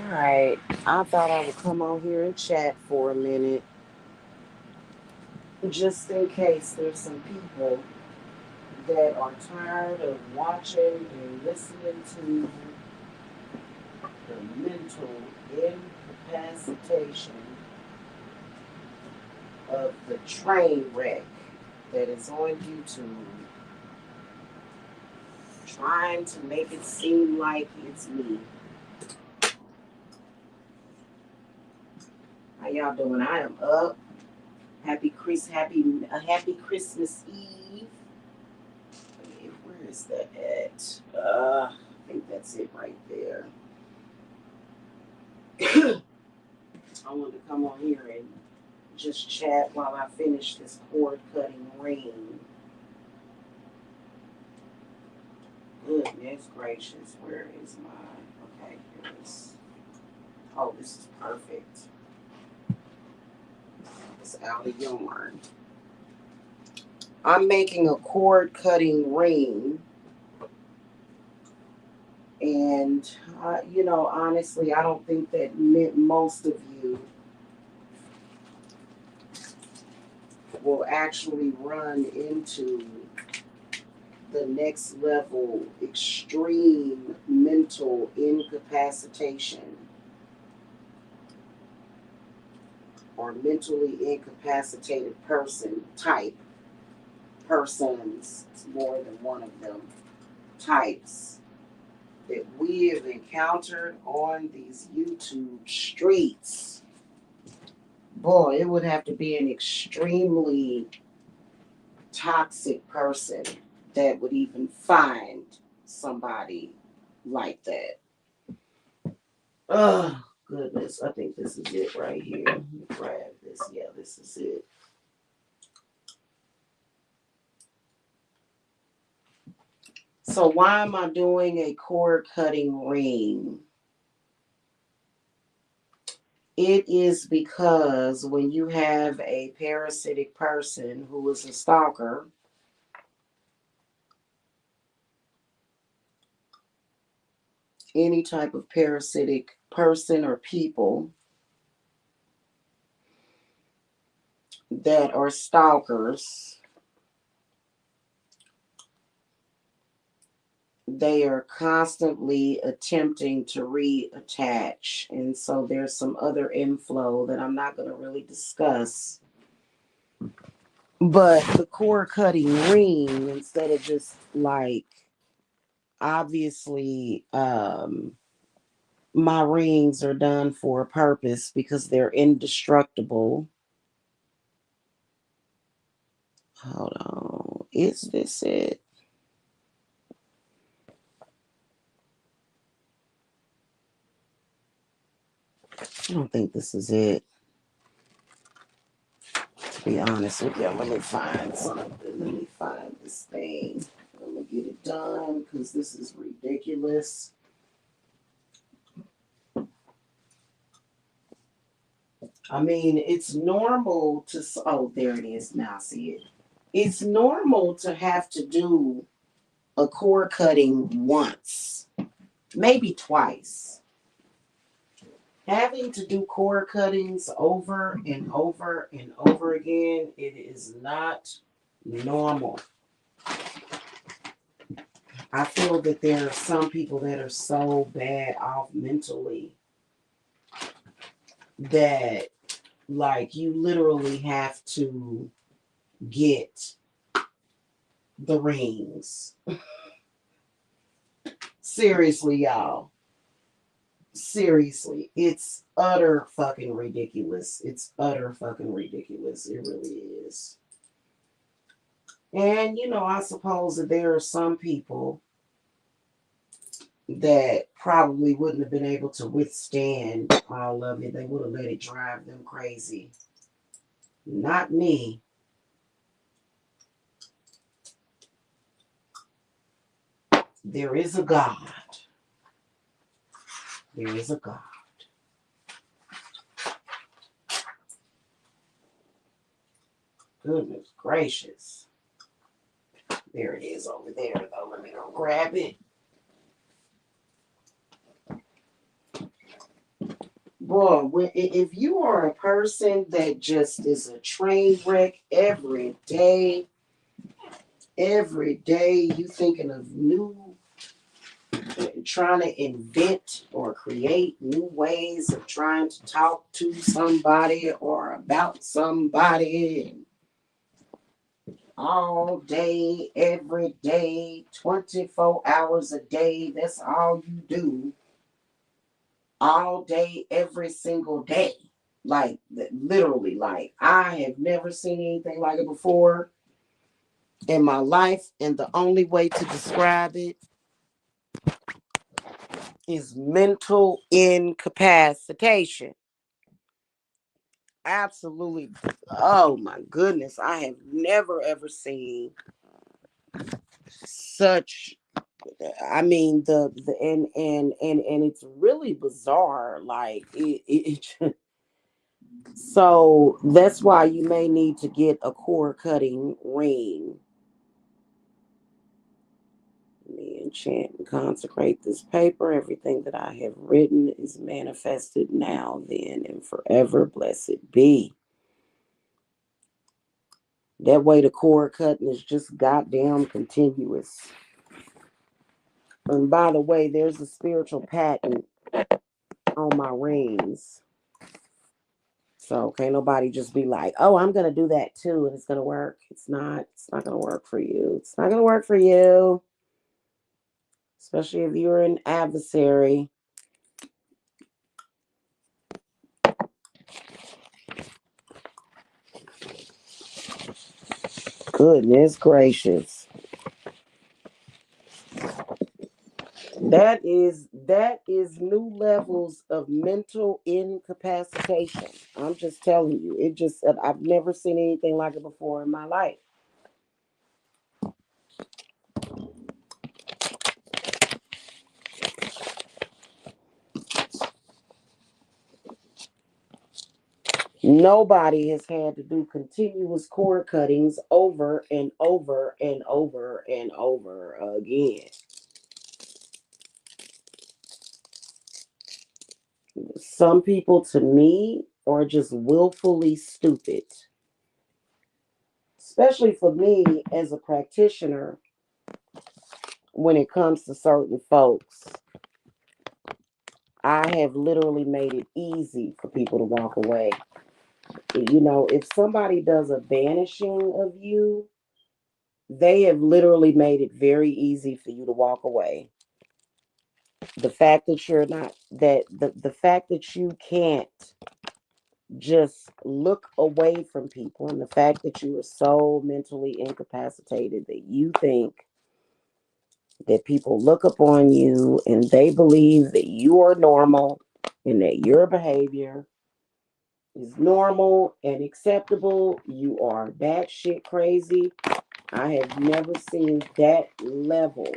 Alright, I thought I would come on here and chat for a minute, just in case there's some people that are tired of watching and listening to the mental incapacitation of the train wreck that is on YouTube, trying to make it seem like it's me. How y'all doing? I am up. Happy Christmas Eve. Where is that at? I think that's it right there. I wanted to come on here and just chat while I finish this cord cutting ring. Goodness gracious, where is my? Okay, here it is. Oh, this is perfect. It's out of yarn. I'm making a cord cutting ring, and honestly, I don't think that most of you will actually run into the next level extreme mental incapacitation or mentally incapacitated persons, it's more than one of them, types that we have encountered on these YouTube streets. Boy, it would have to be an extremely toxic person that would even find somebody like that. Oh, goodness. I think this is it right here. Let me grab this. Yeah, this is it. So, why am I doing a cord cutting ring? It is because when you have a parasitic person who is a stalker, any type of parasitic person or people that are stalkers, they are constantly attempting to reattach. And so there's some other inflow that I'm not going to really discuss. But the cord cutting ring, instead of just like, obviously, my rings are done for a purpose because they're indestructible. Hold on. Is this it? I don't think this is it. To be honest with you, let me find something. Let me find this thing. I'm gonna get it done because this is ridiculous. I mean, it's normal to. Oh, there it is. Now I see it. It's normal to have to do a cord cutting once, maybe twice. Having to do cord cuttings over and over and over again, it is not normal. I feel that there are some people that are so bad off mentally that, like, you literally have to get the rings. Seriously, y'all. Seriously. It's utter fucking ridiculous. It's utter fucking ridiculous. It really is. And, I suppose that there are some people that probably wouldn't have been able to withstand all of it. They would have let it drive them crazy. Not me. There is a God. There is a God. Goodness gracious. There it is over there, though. Let me go grab it. Boy, if you are a person that just is a train wreck every day you thinking of new, trying to invent or create new ways of trying to talk to somebody or about somebody, and all day, every day, 24 hours a day, that's all you do, all day, every single day. Like, literally, like, I have never seen anything like it before in my life, and the only way to describe it is mental incapacitation. Absolutely. Oh my goodness. I have never ever seen such, I mean, the and it's really bizarre. Like it so that's why you may need to get a cord cutting ring. Me enchant and consecrate this paper. Everything that I have written is manifested now, then, and forever. Blessed be. That way, the cord cutting is just goddamn continuous. And by the way, there's a spiritual patent on my rings. So can't nobody just be like, oh, I'm gonna do that too, and it's gonna work. It's not gonna work for you. It's not gonna work for you. Especially if you're an adversary. Goodness gracious. That is new levels of mental incapacitation. I'm just telling you. I've never seen anything like it before in my life. Nobody has had to do continuous cord cuttings over and over and over and over again. Some people, to me, are just willfully stupid. Especially for me as a practitioner, when it comes to certain folks, I have literally made it easy for people to walk away. If somebody does a banishing of you, they have literally made it very easy for you to walk away. The fact that you're not that the fact that you can't just look away from people, and the fact that you are so mentally incapacitated that you think that people look upon you and they believe that you are normal and that your behavior is normal and acceptable. You are batshit crazy. I have never seen that level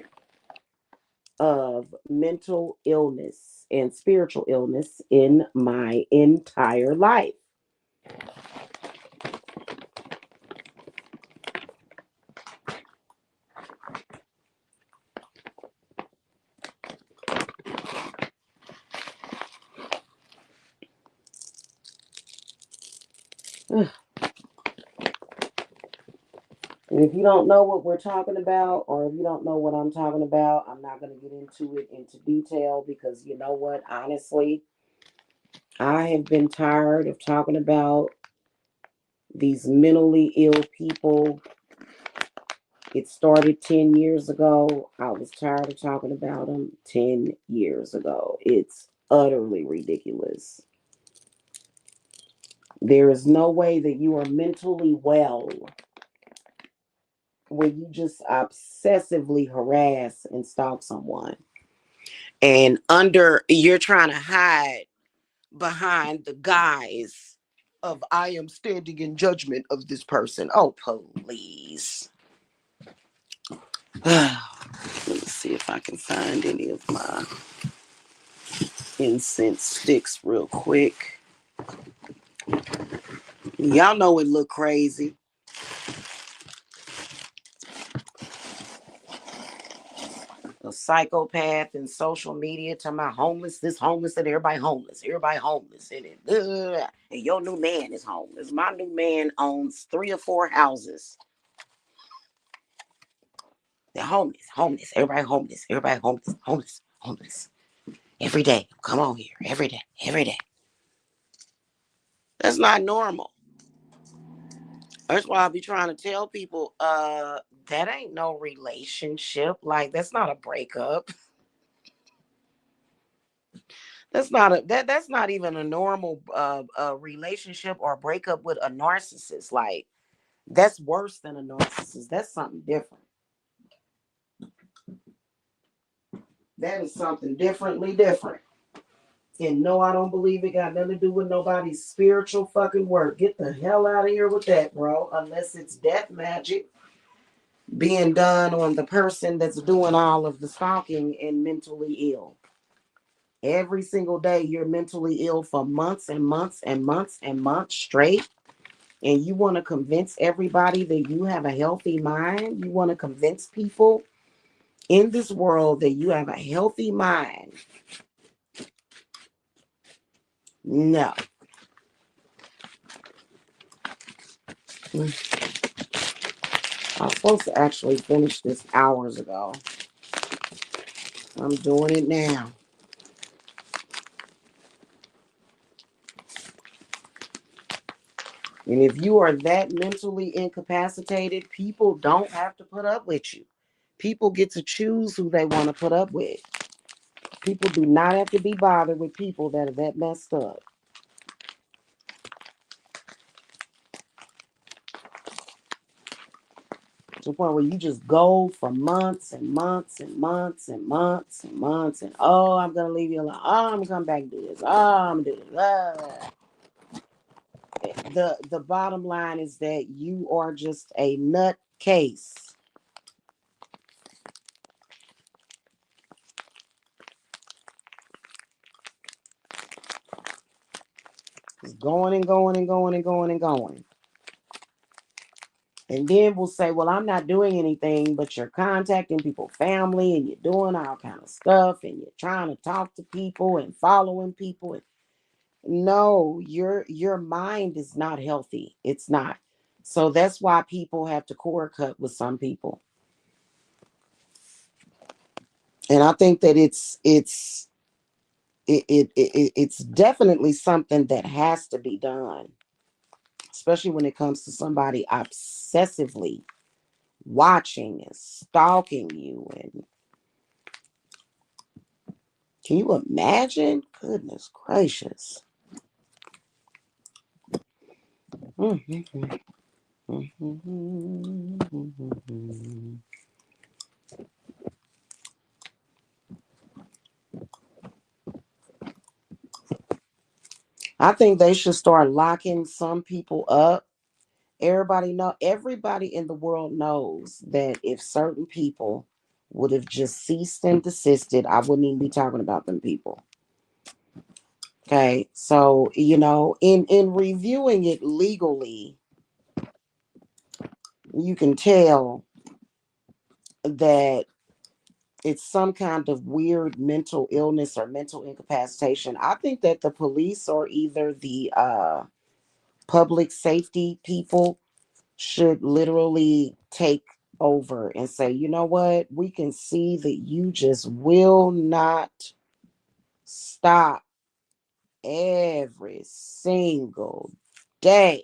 of mental illness and spiritual illness in my entire life. And if you don't know what we're talking about, or if you don't know what I'm talking about, I'm not going to get into it into detail, because you know what? Honestly, I have been tired of talking about these mentally ill people. It started 10 years ago. I was tired of talking about them 10 years ago. It's utterly ridiculous. There is no way that you are mentally well when you just obsessively harass and stalk someone. And you're trying to hide behind the guise of, I am standing in judgment of this person. Oh, please. Let me see if I can find any of my incense sticks real quick. Y'all know it look crazy. A psychopath in social media talking about homeless, this homeless, and everybody homeless, and your new man is homeless. My new man owns 3 or 4 houses. They're everybody homeless. Every day, come on here, every day. That's not normal. That's why I be trying to tell people, that ain't no relationship. Like, that's not a breakup. That's not even a normal relationship or breakup with a narcissist. Like, that's worse than a narcissist. That's something different. That is something different. And no, I don't believe it got nothing to do with nobody's spiritual fucking work. Get the hell out of here with that, bro. Unless it's death magic being done on the person that's doing all of the stalking and mentally ill. Every single day, you're mentally ill for months and months and months and months straight. And you want to convince everybody that you have a healthy mind. You want to convince people in this world that you have a healthy mind. No. I was supposed to actually finish this hours ago. I'm doing it now. And if you are that mentally incapacitated, people don't have to put up with you. People get to choose who they want to put up with. People do not have to be bothered with people that are that messed up. To the point where you just go for months and months and months and months and months and oh, I'm gonna leave you alone. Oh, I'm gonna come back and do this. Oh, I'm gonna do this. The bottom line is that you are just a nut case. It's going and going and going and going and going. And then we'll say, well, I'm not doing anything, but you're contacting people, family, and you're doing all kind of stuff, and you're trying to talk to people and following people. No, your mind is not healthy. It's not. So that's why people have to cord cut with some people. And I think that it's definitely something that has to be done, especially when it comes to somebody obsessively watching and stalking you. And can you imagine? Goodness gracious. I think they should start locking some people up. Everybody in the world knows that if certain people would have just ceased and desisted, I wouldn't even be talking about them people. Okay, so in reviewing it legally, you can tell that it's some kind of weird mental illness or mental incapacitation. I think that the police or either the public safety people should literally take over and say, you know what, we can see that you just will not stop every single day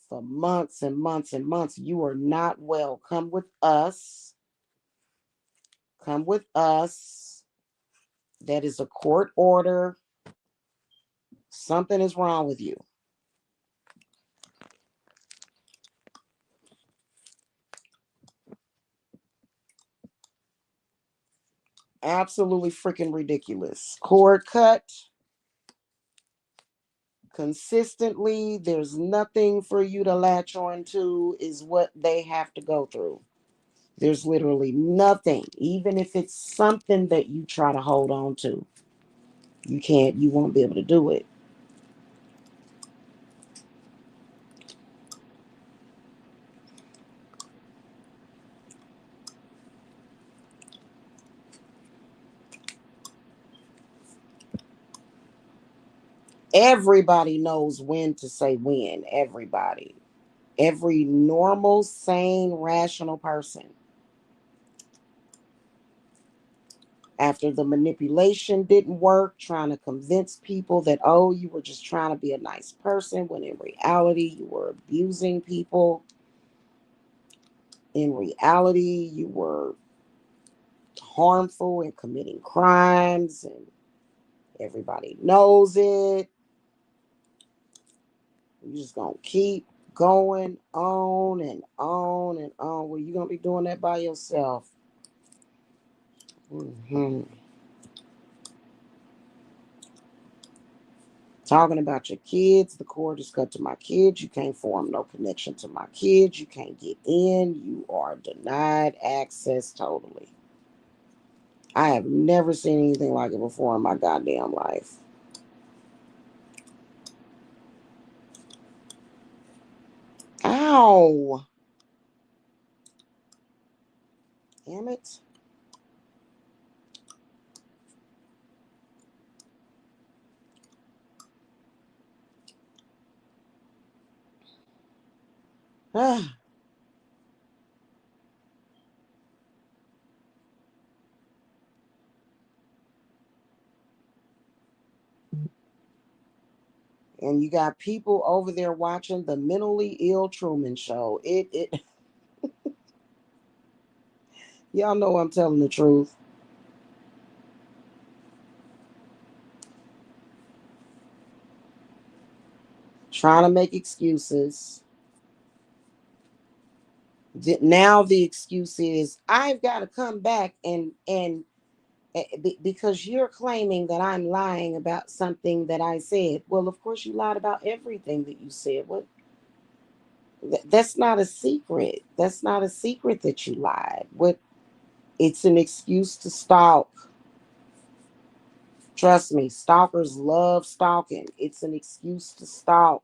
for months and months and months. You are not well. Come with us. Come with us. That is a court order. Something is wrong with you. Absolutely freaking ridiculous. Cord cut consistently. There's nothing for you to latch on to, is what they have to go through. There's literally nothing. Even if it's something that you try to hold on to, you won't be able to do it. Everybody knows when to say when. Everybody. Every normal, sane, rational person. After the manipulation didn't work, trying to convince people that, oh, you were just trying to be a nice person, when in reality, you were abusing people. In reality, you were harmful and committing crimes, and everybody knows it. You're just going to keep going on and on and on. Well, you're going to be doing that by yourself. Hmm. Talking about your kids, the cord is cut to my kids. You can't form no connection to my kids. You can't get in. You are denied access totally. I have never seen anything like it before in my goddamn life. Ow. Damn it. Ah. And you got people over there watching the mentally ill Truman Show. It y'all know I'm telling the truth. Trying to make excuses. Now the excuse is I've got to come back and because you're claiming that I'm lying about something that I said. Well, of course you lied about everything that you said. What? That's not a secret. That's not a secret that you lied. What? It's an excuse to stalk. Trust me, stalkers love stalking. It's an excuse to stalk.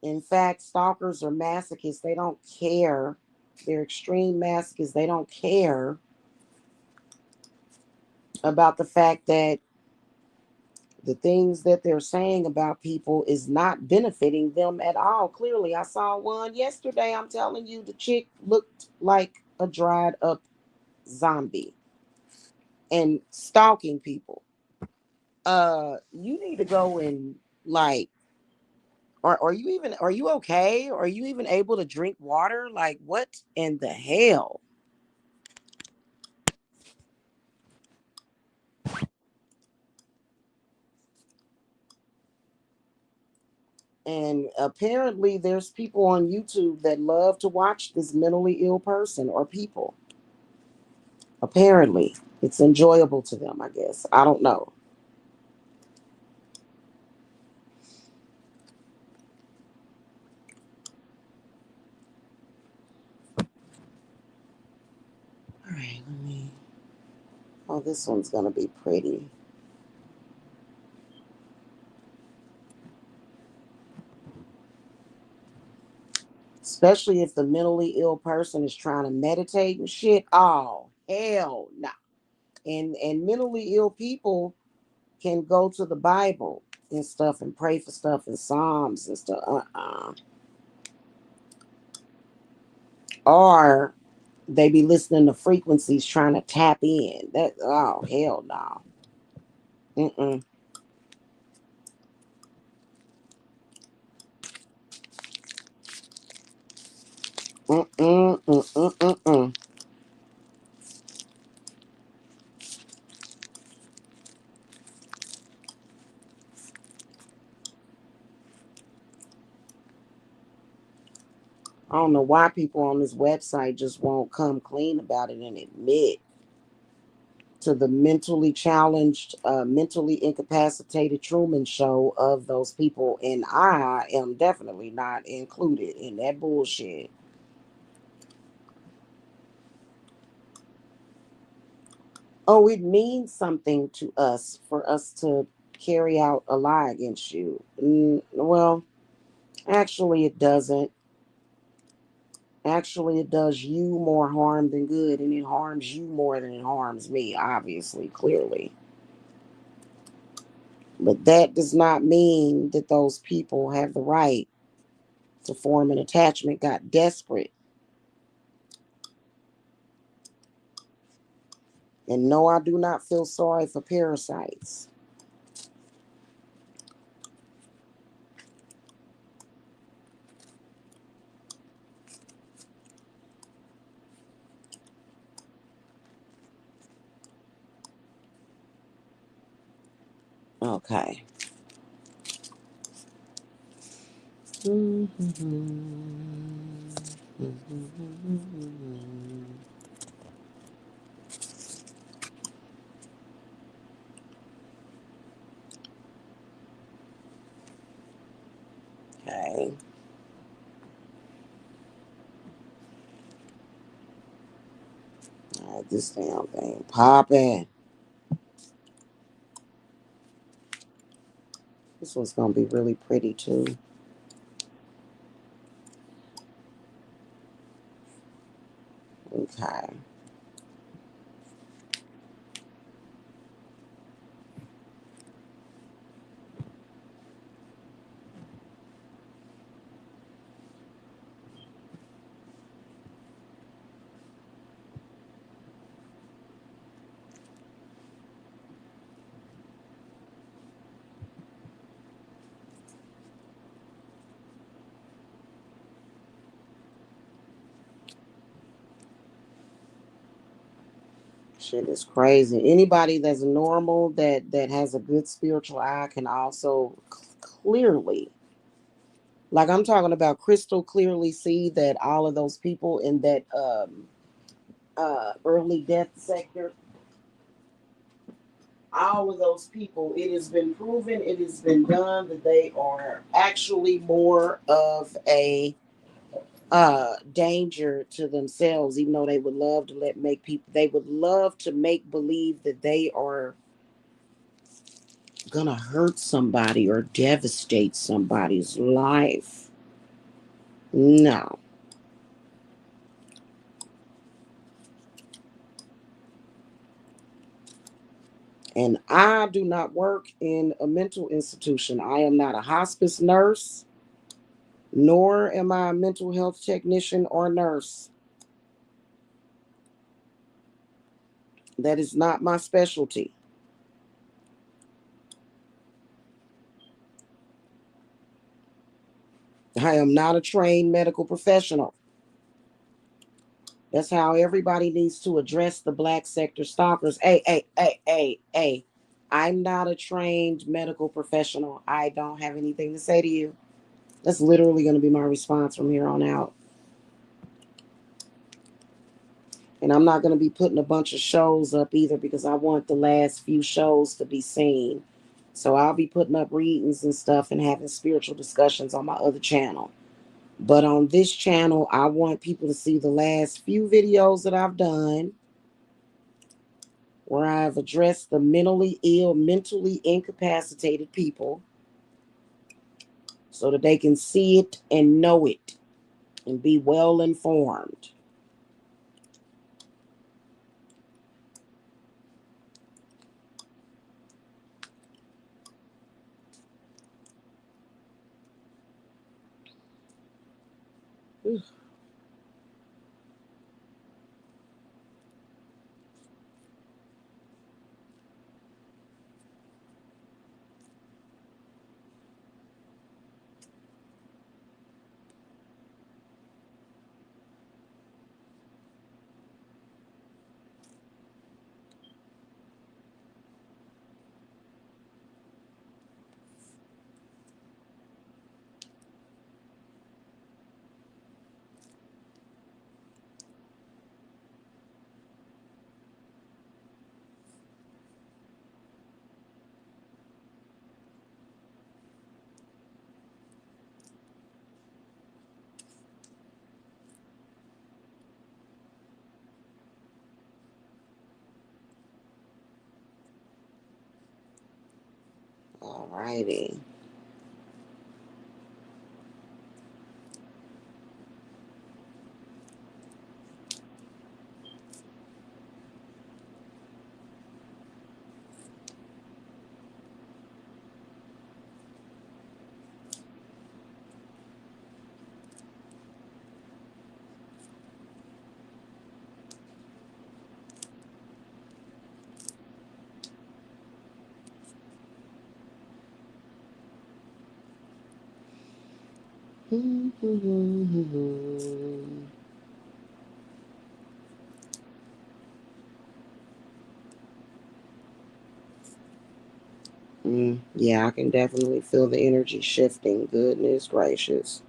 In fact, stalkers are masochists. They don't care. They're extreme masochists. They don't care about the fact that the things that they're saying about people is not benefiting them at all. Clearly, I saw one yesterday. I'm telling you, the chick looked like a dried up zombie and stalking people. You need to go and like, are you even, are you okay? Are you even able to drink water? Like, what in the hell? And apparently, there's people on YouTube that love to watch this mentally ill person or people. Apparently, it's enjoyable to them, I guess. I don't know. All right, let me. Oh, this one's going to be pretty. Especially if the mentally ill person is trying to meditate and shit. Oh, hell no. And mentally ill people can go to the Bible and stuff and pray for stuff and Psalms and stuff. Or they be listening to frequencies trying to tap in. That oh hell no. Mm-mm. Mm-mm. Mm-mm. Mm-mm. I don't know why people on this website just won't come clean about it and admit to the mentally challenged, mentally incapacitated Truman Show of those people. And I am definitely not included in that bullshit. Oh, it means something to us for us to carry out a lie against you. Well, actually, it doesn't. Actually, it does you more harm than good, and it harms you more than it harms me, obviously, clearly. But that does not mean that those people have the right to form an attachment, got desperate. And no, I do not feel sorry for parasites. Okay. Okay. All right, this damn thing popping. This one's gonna be really pretty too. Okay. Shit is crazy. Anybody that's normal that has a good spiritual eye can also clearly, like I'm talking about, crystal clearly see that all of those people in that early death sector, all of those people, it has been proven, it has been done that they are actually more of a danger to themselves, even though they would love to make people, they would love to make believe that they are gonna hurt somebody or devastate somebody's life. No. And I do not work in a mental institution. I am not a hospice nurse, nor am I a mental health technician or nurse. That is not my specialty. I am not a trained medical professional. That's how everybody needs to address the black sector stalkers. Hey, hey, hey, hey, hey. I'm not a trained medical professional. I don't have anything to say to you. That's literally going to be my response from here on out. And I'm not going to be putting a bunch of shows up either because I want the last few shows to be seen. So I'll be putting up readings and stuff and having spiritual discussions on my other channel. But on this channel, I want people to see the last few videos that I've done where I've addressed the mentally ill, mentally incapacitated people so that they can see it and know it and be well informed. All righty. Yeah, I can definitely feel the energy shifting. Goodness gracious.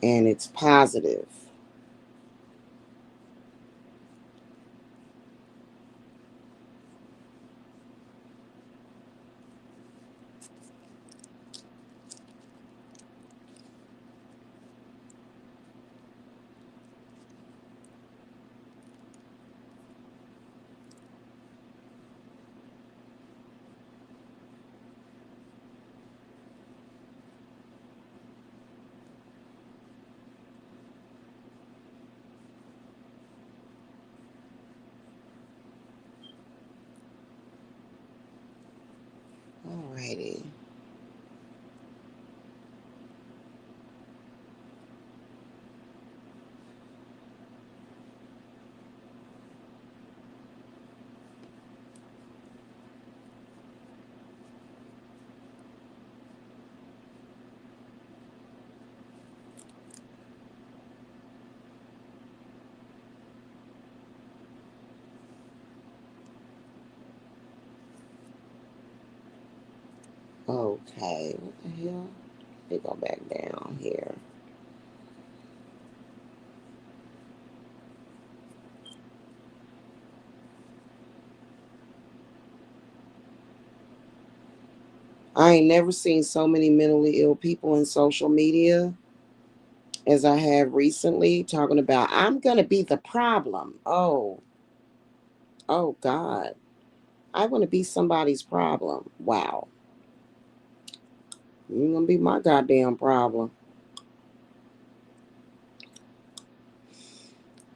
And it's positive. Alrighty. Okay, what the hell? Let me go back down here. I ain't never seen so many mentally ill people in social media as I have recently talking about I'm gonna be the problem. Oh God. I wanna be somebody's problem. Wow. You're gonna be my goddamn problem.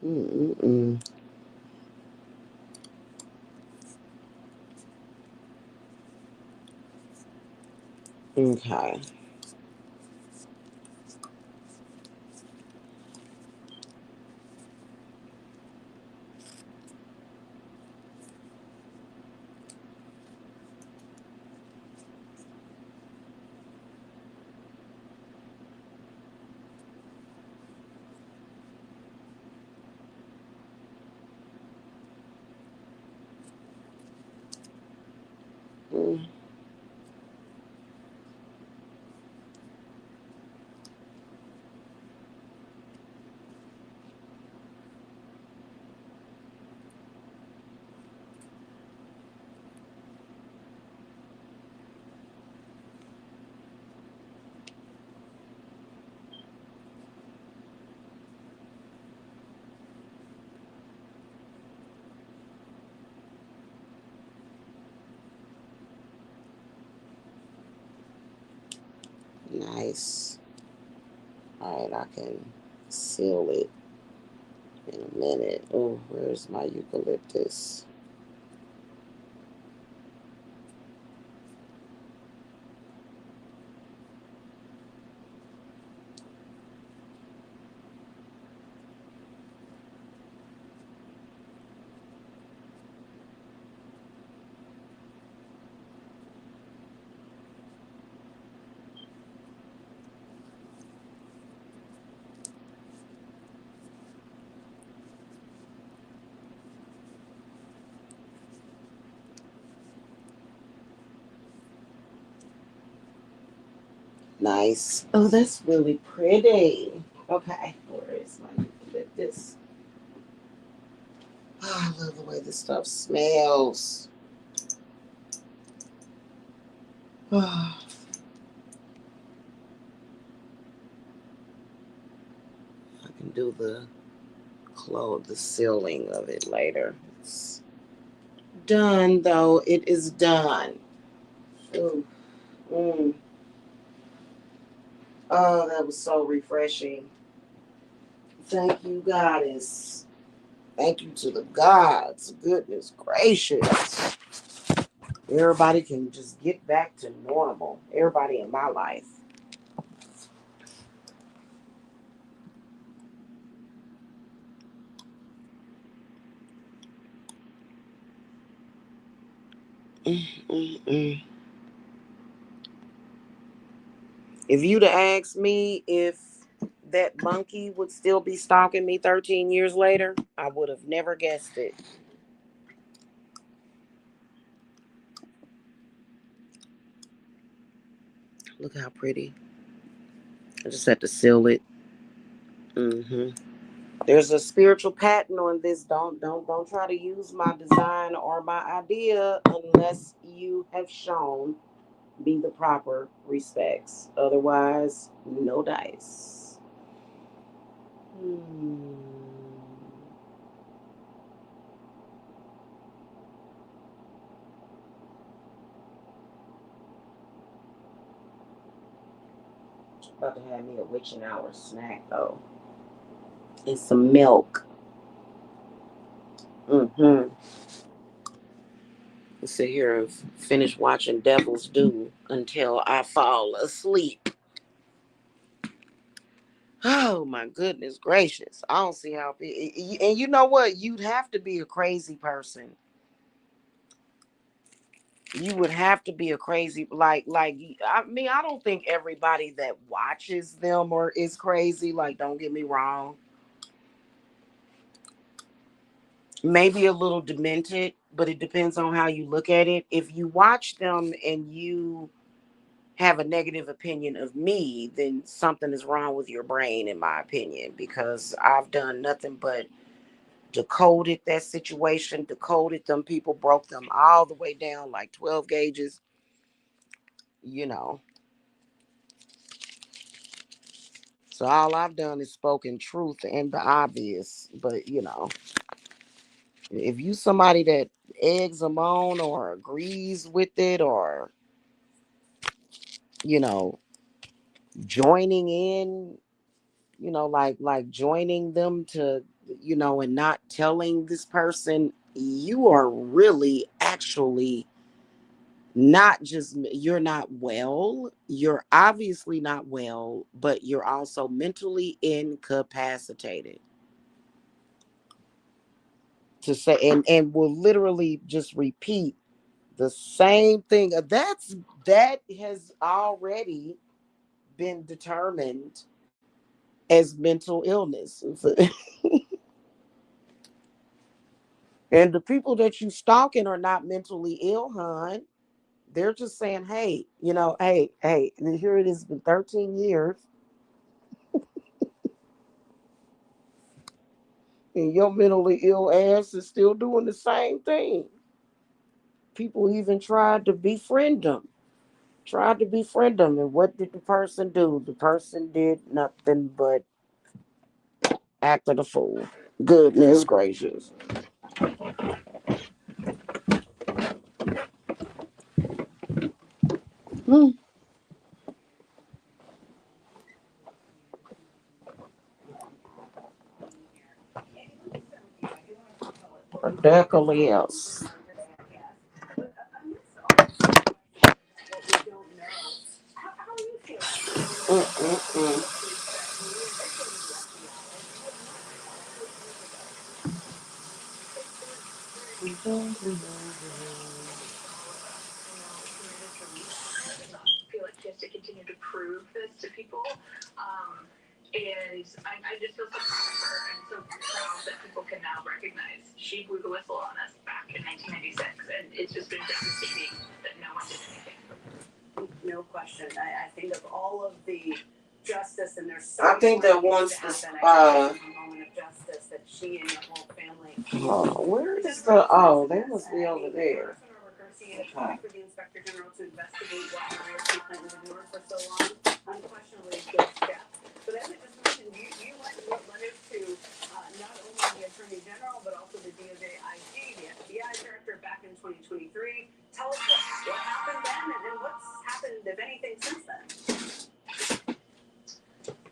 Mm-mm-mm. Okay. Mm, nice. All right, I can seal it in a minute. Oh, where's my eucalyptus? Nice. Oh, that's really pretty. Okay, where is my eucalyptus? Oh, I love the way this stuff smells. Oh, I can do the sealing of it later. It's done though. It is done. Ooh, mm. Oh, that was so refreshing. Thank you, Goddess. Thank you to the gods. Goodness gracious. Everybody can just get back to normal. Everybody in my life. Mm-mm-mm. If you'd have asked me if that monkey would still be stalking me 13 years later, I would have never guessed it. Look how pretty. I just had to seal it. Hmm. There's a spiritual pattern on this. Don't try to use my design or my idea unless you have shown me the proper respects. Otherwise, no dice. Hmm. About to have me a witching hour snack though. And some milk. Mm-hmm. Sit here and finish watching Devil's Due until I fall asleep. Oh my goodness gracious! I don't see how. And you know what? You'd have to be a crazy person. You would have to be a crazy like. I mean, I don't think everybody that watches them or is crazy. Like, don't get me wrong. Maybe a little demented, but it depends on how you look at it. If you watch them and you have a negative opinion of me, then something is wrong with your brain, in my opinion, because I've done nothing but decoded that situation, decoded them people, broke them all the way down like 12 gauges, you know. So all I've done is spoken truth and the obvious. But, if you somebody that eggs them on or agrees with it or, you know, joining in, like joining them to, and not telling this person, you are really actually not just, you're not well, you're obviously not well, but you're also mentally incapacitated to say, and will literally just repeat the same thing. That has already been determined as mental illness. And the people that you stalking are not mentally ill, hon. They're just saying, hey, hey, and here it has been 13 years, and your mentally ill ass is still doing the same thing. People even tried to befriend them. Tried to befriend them, and what did the person do? The person did nothing but acted a fool. Goodness gracious. Hmm. Ridiculous. Mm-mm-mm. No question. I think of all of the justice, and there's so I think that once this moment of justice that she and your whole family. Oh, where is the? Oh, they must be over there. Okay. For the inspector general to investigate what Maria's complaint was ignored for so long, unquestionably a good step. But as I just mentioned, you wrote letters to not only the attorney general but also the DOJ IG, the FBI director back in 2023. Tell us what happened then and what's happened, if anything, since then.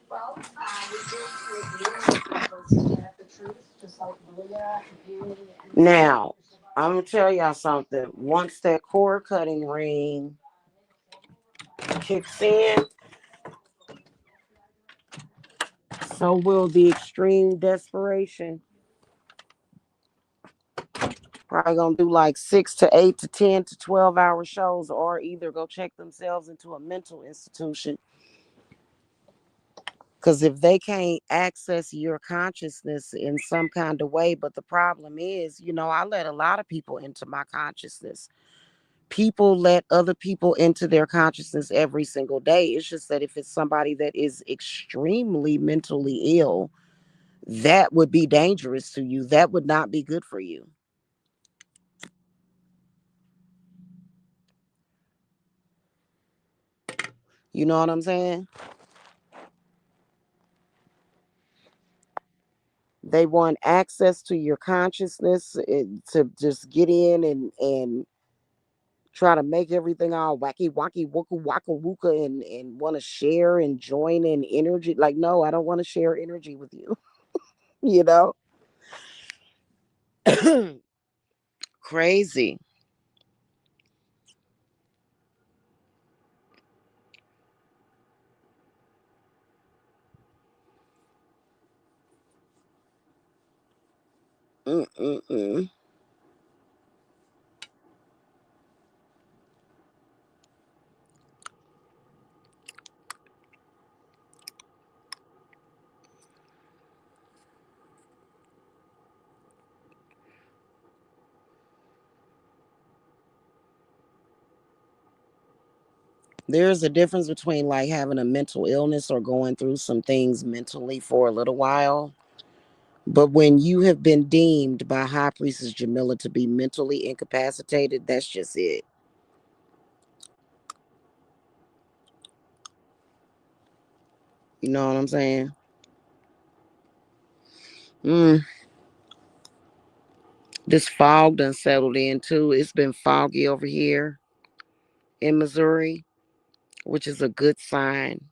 Well, we do create meetings to get at the truth, just like Malia and now, I'm gonna tell y'all something. Once that cord cutting ring kicks in, so will the extreme desperation. Probably gonna do like 6 to 8 to 10 to 12 hour shows, or either go check themselves into a mental institution. Because if they can't access your consciousness in some kind of way, but the problem is, I let a lot of people into my consciousness. People let other people into their consciousness every single day. It's just that if it's somebody that is extremely mentally ill, that would be dangerous to you. That would not be good for you. You know what I'm saying? They want access to your consciousness, to just get in and try to make everything all wacky wacky wooka waka wooka, and want to share and join in energy. Like, no, I don't want to share energy with you. you know Crazy. Mm-mm-mm. There's a difference between like having a mental illness or going through some things mentally for a little while. But when you have been deemed by High Priestess Jamila to be mentally incapacitated, that's just it. You know what I'm saying? Mm. This fog done settled in too. It's been foggy over here in Missouri, which is a good sign.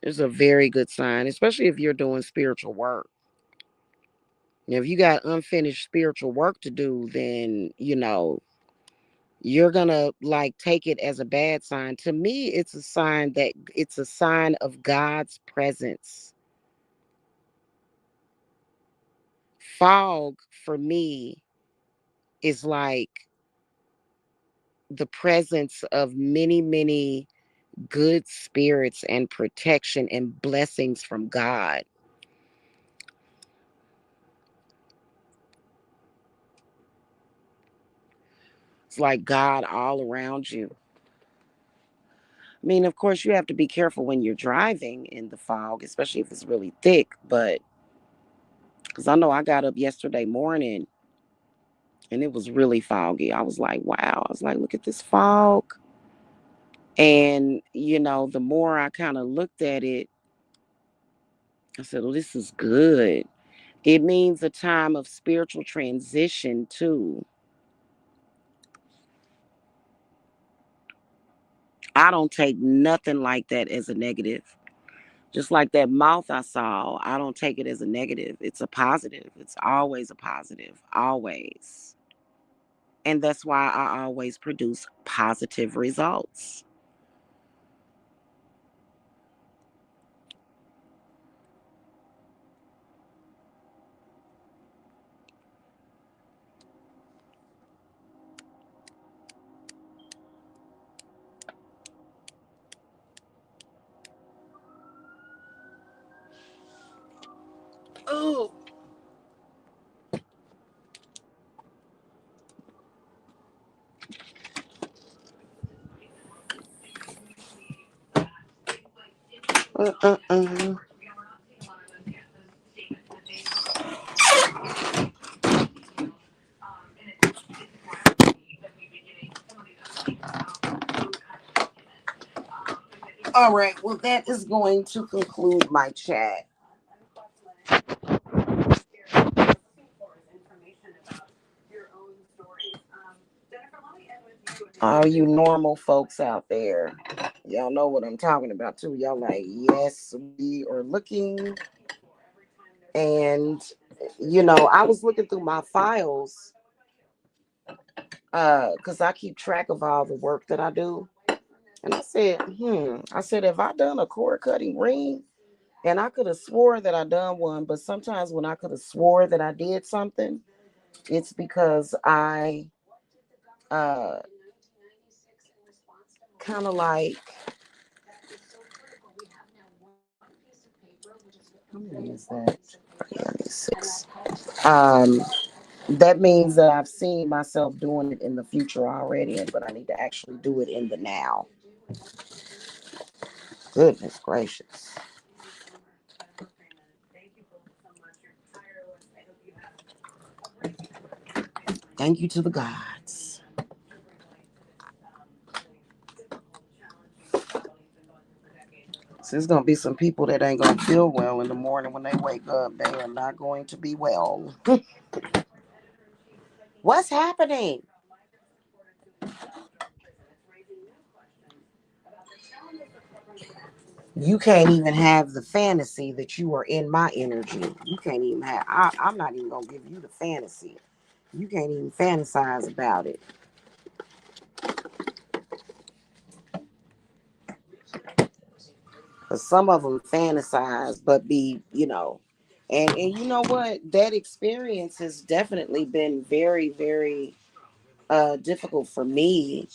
It's a very good sign, especially if you're doing spiritual work. Now, if you got unfinished spiritual work to do, then, you're gonna like take it as a bad sign. To me, it's a sign of God's presence. Fog for me is like the presence of many, many good spirits and protection and blessings from God. It's like God all around you. I mean, of course, you have to be careful when you're driving in the fog, especially if it's really thick. But because I know I got up yesterday morning and it was really foggy. I was like, wow. I was like, look at this fog. And, the more I kind of looked at it, I said, well, this is good. It means a time of spiritual transition, too. I don't take nothing like that as a negative. Just like that mouth I saw, I don't take it as a negative. It's a positive. It's always a positive. Always. And that's why I always produce positive results. Oh, uh. All right. Well, that is going to conclude my chat. All you normal folks out there, y'all know what I'm talking about too. Y'all like, yes, we are looking. And, I was looking through my files, because I keep track of all the work that I do. And I said, have I done a cord cutting ring? And I could have swore that I done one, but sometimes when I could have swore that I did something, It's because I uh kind of like, how many is that? Yeah, I need six. Um, that means that I've seen myself doing it in the future already, but I need to actually do it in the now. Goodness gracious. Thank you to the gods. So there's gonna be some people that ain't gonna feel well in the morning when they wake up. They are not going to be well. What's happening? You can't even have the fantasy that you are in my energy. You can't even have. I'm not even gonna give you the fantasy. You can't even fantasize about it. Cause some of them fantasize, but be, and you know what? That experience has definitely been very, very difficult for me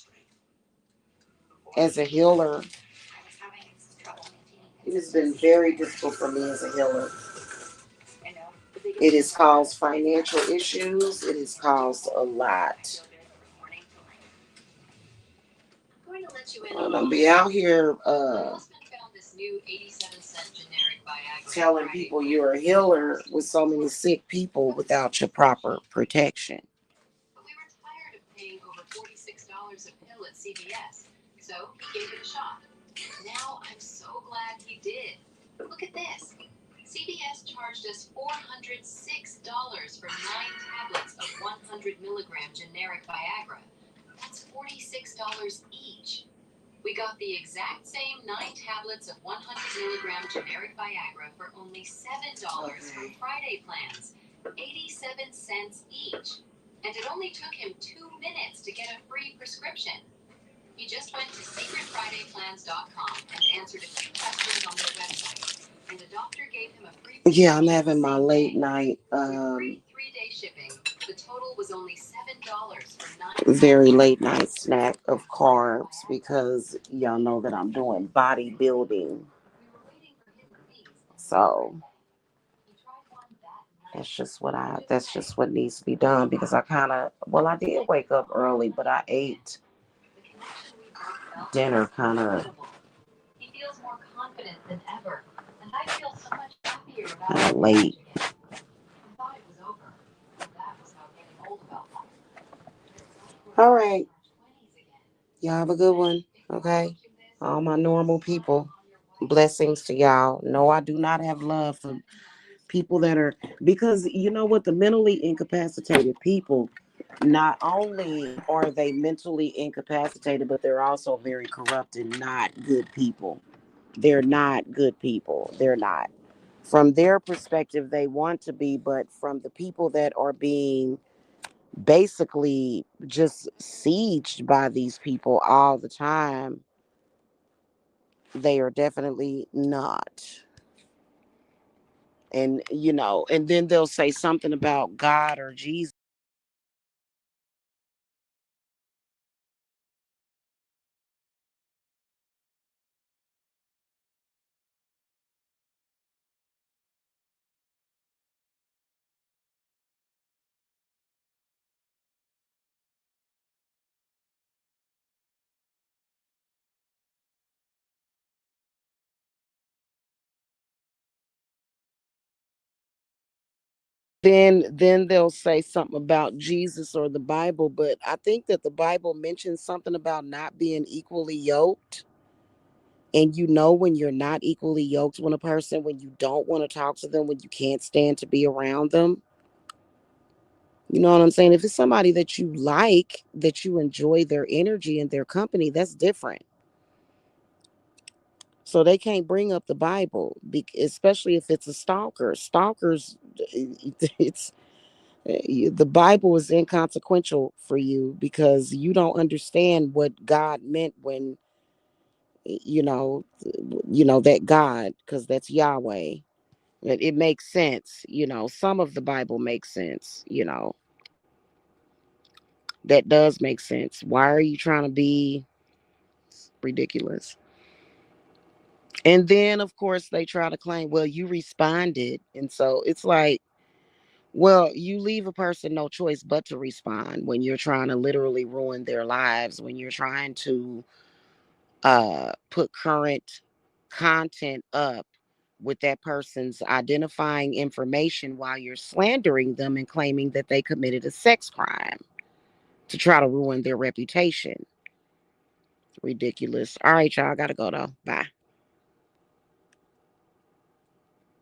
as a healer. It has been very difficult for me as a healer. It has caused financial issues. It has caused a lot. I'm gonna be out here telling people you're a healer with so many sick people without your proper protection. But we were tired of paying over $46 a pill at CVS, so he gave it a shot. Now I'm so glad he did. Look at this. CVS charged us $406 for 9 tablets of 100 milligram generic Viagra. That's $46 each. We got the exact same 9 tablets of 100 milligram generic Viagra for only $7 from Friday plans, 87 cents each. And it only took him 2 minutes to get a free prescription. He just went to secretfridayplans.com and answered a few questions on their website. And the doctor gave him a free prescription. Yeah, I'm having my late night. Free 3-day shipping. The total was only $7 for 9. Very late night snack of carbs because y'all know that I'm doing bodybuilding. So that's just what needs to be done because I did wake up early, but I ate dinner kind of late. All right. Y'all have a good one. Okay. All my normal people. Blessings to y'all. No, I do not have love for people that are, because you know what, the mentally incapacitated people, not only are they mentally incapacitated, but they're also very corrupt and not good people. They're not good people. They're not. From their perspective, they want to be, but from the people that are being basically just sieged by these people all the time, they are definitely not. And and then they'll say something about God or Jesus. Then they'll say something about Jesus or the Bible, but I think that the Bible mentions something about not being equally yoked. And when you're not equally yoked with a person, when you don't want to talk to them, when you can't stand to be around them. You know what I'm saying? If it's somebody that you like, that you enjoy their energy and their company, that's different. So they can't bring up the Bible, especially if it's a stalker. Stalkers, it's the Bible is inconsequential for you because you don't understand what God meant when that God, because that's Yahweh. It makes sense. Some of the Bible makes sense. That does make sense. Why are you trying to be ridiculous? And then, of course, they try to claim, well, you responded. And so it's like, well, you leave a person no choice but to respond when you're trying to literally ruin their lives, when you're trying to put current content up with that person's identifying information while you're slandering them and claiming that they committed a sex crime to try to ruin their reputation. Ridiculous. All right, y'all. Gotta go though. Bye.